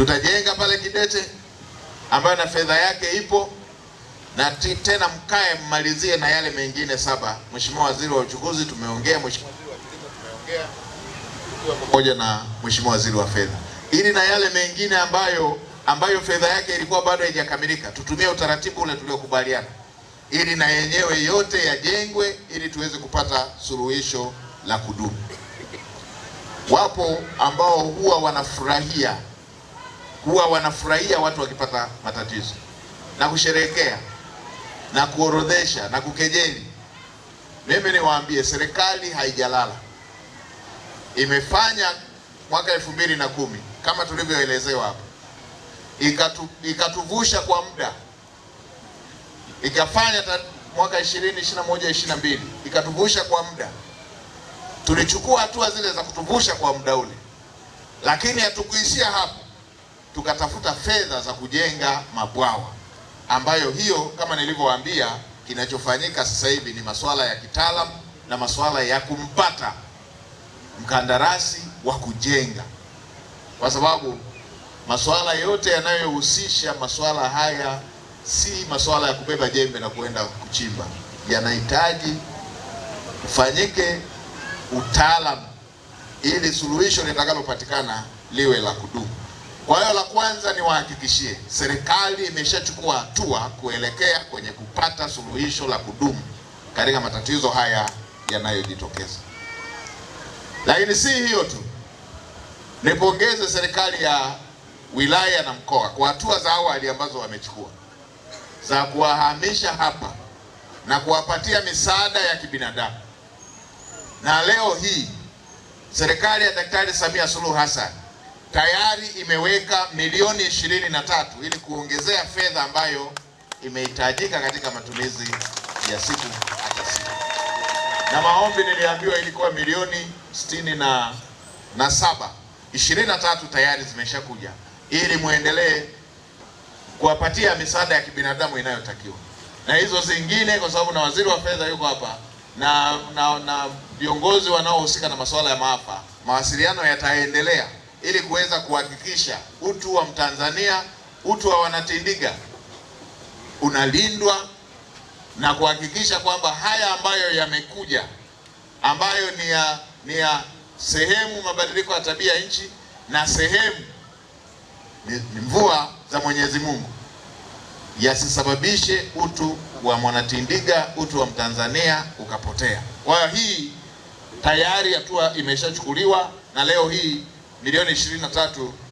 Tutajenga pale Kidete ambayo na fedha yake ipo, na tena mkae mmalizie na yale mengine 7. Mheshimiwa Waziri wa Uchukuzi tumeongea, Mheshimiwa Waziri wa Kilimo tumeongea, pamoja na Mheshimiwa Waziri wa Fedha, ili na yale mengine ambayo fedha yake ilikuwa bado haijakamilika tutumie utaratibu ule tuliokubaliana, ili na yenyewe yote yajengwe ili tuweze kupata suluhisho la kudumu. Wapo ambao huwa wanafurahia watu wakipata matatizo na kusherehekea na kuorodhesha na kukejeli. Mimi niwaambie, serikali haijalala. Imefanya mwaka 2010 kama tulivyoelezewa hapo, ikatuvusha kwa muda, ikafanya mwaka 2021 22 ikatuvusha kwa muda. Tulichukua hatua zile za kutuvusha kwa muda ule, lakini hatukuishia hapo. Tukatafuta fedha za kujenga mabwawa, ambayo hiyo kama nilivyowaambia, kinachofanyika sasa hivi ni masuala ya kitaalamu na masuala ya kumpata mkandarasi wa kujenga, kwa sababu masuala yote yanayohusisha masuala haya si masuala ya kubeba jembe na kuenda kuchimba, yanahitaji ufanyike utaalamu ili suluhisho litakalopatikana liwe la kudumu. Kwa hiyo la kwanza ni wahakikishie serikali imeshachukua hatua kuelekea kwenye kupata suluhisho la kudumu katika matatizo haya yanayojitokeza. Lakini si hiyo tu, nipongeze serikali ya wilaya na mkoa kwa hatua za awali ambazo wamechukua za kuwahamisha hapa na kuwapatia misaada ya kibinadamu. Na leo hii serikali ya Daktari Samia Suluhu Hassan tayari imeweka milioni 23 ili kuongezea fedha ambayo imehitajika katika matumizi ya siku hata siku. Na maombi niliambiwa ilikuwa milioni 67, 23 tayari zimeshakuja ili muendelee kuwapatia misaada ya kibinadamu inayotakiwa. Na hizo zingine, kwa sababu na waziri wa fedha yuko hapa na viongozi wanaohusika na masuala ya maafa, mawasiliano yataendelea ili kuweza kuhakikisha utu wa Mtanzania, utu wa Wanatindiga unalindwa, na kuhakikisha kwamba haya ambayo yamekuja, ambayo ni ya sehemu mabadiliko ya tabia nchi na sehemu ni mvua za Mwenyezi Mungu, yasisababishe utu wa Mwanatindiga, utu wa Mtanzania ukapotea. Kwa hiyo hii tayari hatua imeshachukuliwa, na leo hii milioni 23